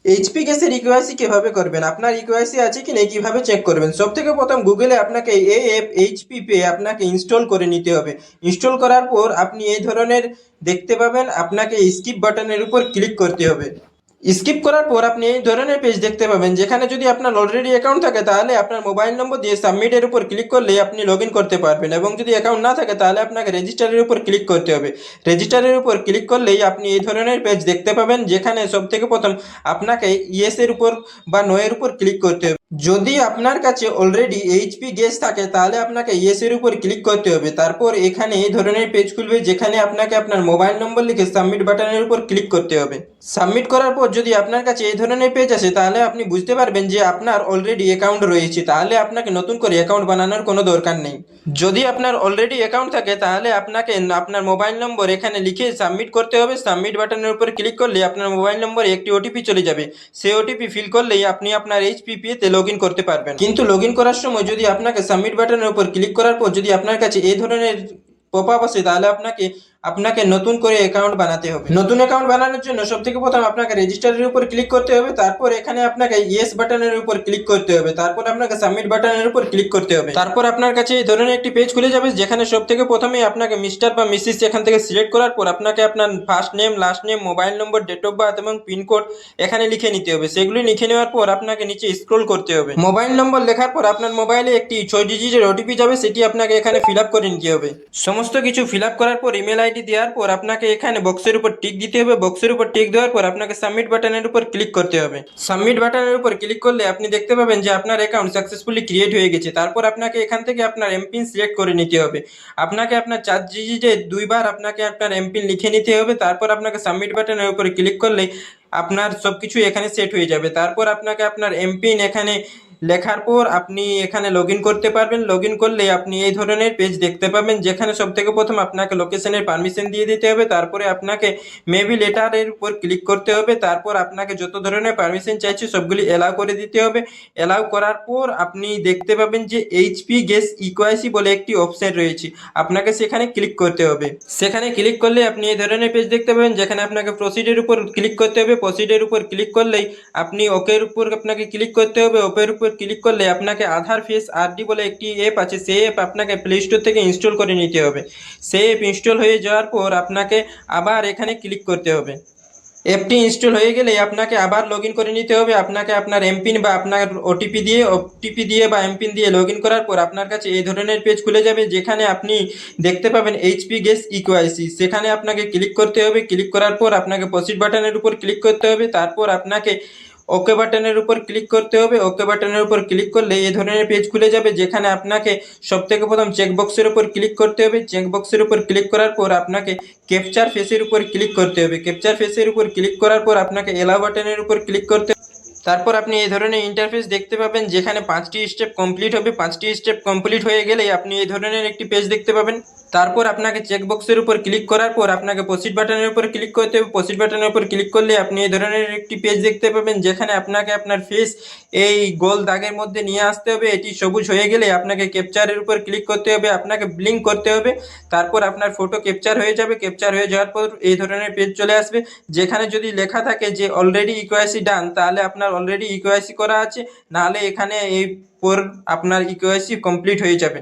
HP গ্যাসের eKYC কিভাবে করবেন, আপনার ইকেওয়াইসি আছে কি না কিভাবে চেক করবেন? সব থেকে প্রথম গুগলে আপনাকে এই অ্যাপ এইচপি পে আপনাকে ইনস্টল করে নিতে হবে। ইনস্টল করার পর আপনি এই ধরনের দেখতে পাবেন, আপনাকে স্কিপ বাটনের উপর ক্লিক করতে হবে। স্কিপ করার পর আপনি এই ধরনের পেজ দেখতে পাবেন, যেখানে যদি আপনার অলরেডি অ্যাকাউন্ট থাকে তাহলে আপনার মোবাইল নম্বর দিয়ে সাবমিটের উপর ক্লিক করলেই আপনি লগ ইন করতে পারবেন, এবং যদি অ্যাকাউন্ট না থাকে তাহলে আপনাকে রেজিস্টারের উপর ক্লিক করতে হবে। রেজিস্টারের উপর ক্লিক করলেই আপনি এই ধরনের পেজ দেখতে পাবেন, যেখানে সব থেকে প্রথম আপনাকে ইয়েস এর উপর বা নো এর উপর ক্লিক করতে হবে। যদি আপনার কাছে অলরেডি এইচপি গ্যাস থাকে তাহলে আপনাকে ইয়েস এর উপর ক্লিক করতে হবে। তারপর এখানে এই ধরনের পেজ খুলবে, যেখানে আপনাকে আপনার মোবাইল নম্বর লিখে সাবমিট বাটনের উপর ক্লিক করতে হবে। সাবমিট করার পর যদি আপনার কাছে এই ধরনের পেজ আসে তাহলে আপনি বুঝতে পারবেন যে আপনার অলরেডি অ্যাকাউন্ট রয়েছে, তাহলে আপনাকে নতুন করে অ্যাকাউন্ট বানানোর কোনো দরকার নেই। যদি আপনার অলরেডি অ্যাকাউন্ট থাকে তাহলে আপনাকে আপনার মোবাইল নম্বর এখানে লিখে সাবমিট করতে হবে। সাবমিট বাটনের উপর ক্লিক করলে আপনার মোবাইল নম্বরে একটি ওটিপি চলে যাবে। সেই ওটিপি ফিল করলেই আপনি আপনার এইচপিপিতে লগ ইন করতে পারবেন। কিন্তু লগ ইন করার সময় যদি আপনাকে সাবমিট বাটনের উপর ক্লিক করার পর যদি আপনার কাছে এই ধরনের পপ আপ আসে তাহলে আপনাকে আপনাকে নতুন করে অ্যাকাউন্ট বানাতে হবে। নতুন অ্যাকাউন্ট বানানোর জন্য সবথেকে প্রথম আপনাকে রেজিস্টারের উপর ক্লিক করতে হবে। তারপর এখানে আপনাকে ইয়েস বাটনের উপর ক্লিক করতে হবে। তারপর আপনাকে সাবমিট বাটনের উপর ক্লিক করতে হবে। তারপর আপনার কাছে এই ধরনের একটি পেজ খুলে যাবে, যেখানে সবথেকে প্রথমেই আপনাকে মিস্টার বা মিসেস এখান থেকে সিলেক্ট করার পর আপনাকে আপনার first name, last name, mobile number, date of birth এবং পিনকোড এখানে লিখে নিতে হবে। সেগুলি লিখে নেওয়ার পর আপনাকে নিচে স্ক্রল করতে হবে। মোবাইল নম্বর লেখার পর আপনার মোবাইলে একটি 6 ডিজিটের ওটিপি যাবে, সেটি আপনাকে এখানে ফিল আপ করে নিতে হবে। সমস্ত কিছু ফিল আপ করার পর ইমেল আইডি দেওয়ার পর আপনাকে এখানে বক্সের উপর টিক দিতে হবে। বক্সের উপর টিক দেওয়ার পর আপনাকে সাবমিট বাটনের উপর ক্লিক করতে হবে। সাবমিট বাটনের উপর ক্লিক করলে আপনি দেখতে পাবেন যে আপনার অ্যাকাউন্ট সাকসেসফুলি ক্রিয়েট হয়ে গেছে। তারপর আপনাকে এখান থেকে আপনার এমপিন সিলেক্ট করে নিতে হবে। আপনাকে আপনার 4 ডিজিটে দুইবার আপনাকে আপনার এমপিন লিখে নিতে হবে। তারপর আপনাকে সাবমিট বাটনের উপর ক্লিক করলে আপনার সবকিছু এখানে সেট হয়ে যাবে। তারপর আপনাকে আপনার এমপিন এখানে লেখার পর আপনি এখানে লগ ইন করতে পারবেন। লগ ইন করলে আপনি এই ধরনের পেজ দেখতে পাবেন, যেখানে সব থেকে প্রথম আপনাকে লোকেশনের পারমিশন দিয়ে দিতে হবে। তারপরে আপনাকে মেবি লেটারের উপর ক্লিক করতে হবে। তারপর আপনাকে যত ধরনের পারমিশন চাইছে সবগুলি অ্যালাউ করে দিতে হবে। অ্যালাউ করার পর আপনি দেখতে পাবেন যে এইচপি গ্যাস ইকোয়াইসি বলে একটি অপশন রয়েছে, আপনাকে সেখানে ক্লিক করতে হবে। সেখানে ক্লিক করলে আপনি এই ধরনের পেজ দেখতে পাবেন, যেখানে আপনাকে প্রসিডের উপর ক্লিক করতে হবে। প্রসিডের উপর ক্লিক করলেই আপনি ওকের উপর আপনাকে ক্লিক করতে হবে। ওকের উপর ক্লিক করলে আপনাকে আধার ফেস আরডি বলে একটি অ্যাপ আছে, সেই অ্যাপ আপনাকে প্লে স্টোর থেকে ইনস্টল করে নিতে হবে। সেই অ্যাপ ইনস্টল হয়ে যাওয়ার পর আপনাকে আবার এখানে ক্লিক করতে হবে। অ্যাপটি ইনস্টল হয়ে গেলে আপনাকে আবার লগ ইন করে নিতে হবে। আপনাকে আপনার এমপিন বা আপনার ওটিপি দিয়ে বা এমপিন দিয়ে লগ ইন করার পর আপনার কাছে এই ধরনের পেজ খুলে যাবে, যেখানে আপনি দেখতে পাবেন এইচপি গ্যাস ইকোয়াইসি। সেখানে আপনাকে ক্লিক করতে হবে। ক্লিক করার পর আপনাকে প্রসিড বাটনের উপর ক্লিক করতে হবে। তারপর আপনাকে ওকে বাটনের উপর ক্লিক করতে হবে। ওকে বাটনের উপর ক্লিক করলে এই ধরনের পেজ খুলে যাবে, যেখানে আপনাকে সবথেকে প্রথম চেকবক্সের উপর ক্লিক করতে হবে। চেকবক্সের উপর ক্লিক করার পর আপনাকে ক্যাপচার ফেসের উপর ক্লিক করতে হবে। ক্যাপচার ফেসের উপর ক্লিক করার পর আপনাকে এলাও বাটনের উপর ক্লিক করতে হবে। তারপর আপনি এই ধরনের ইন্টারফেস দেখতে পাবেন, যেখানে 5টি স্টেপ কমপ্লিট হবে। 5টি স্টেপ কমপ্লিট হয়ে গেলেই আপনি এই ধরনের একটি পেজ দেখতে পাবেন। তারপর আপনাকে চেকবক্সের উপর ক্লিক করার পর আপনাকে প্রসিড বাটনের উপর ক্লিক করতে হবে। প্রসিড বাটনের উপর ক্লিক করলে আপনি এই ধরনের একটি পেজ দেখতে পাবেন, যেখানে আপনাকে আপনার ফেস এই গোল দাগের মধ্যে নিয়ে আসতে হবে। এটি সবুজ হয়ে গেলে আপনাকে ক্যাপচারের উপর ক্লিক করতে হবে। আপনাকে ব্লিঙ্ক করতে হবে। তারপর আপনার ফটো ক্যাপচার হয়ে যাবে। ক্যাপচার হয়ে যাওয়ার পর এই ধরনের পেজ চলে আসবে, যেখানে যদি লেখা থাকে যে অলরেডি ইকোয়াইসি ডান, তাহলে আপনার অলরেডি ইকোয়াইসি করা আছে, নাহলে এখানে এই পর আপনার ইকোয়াইসি কমপ্লিট হয়ে যাবে।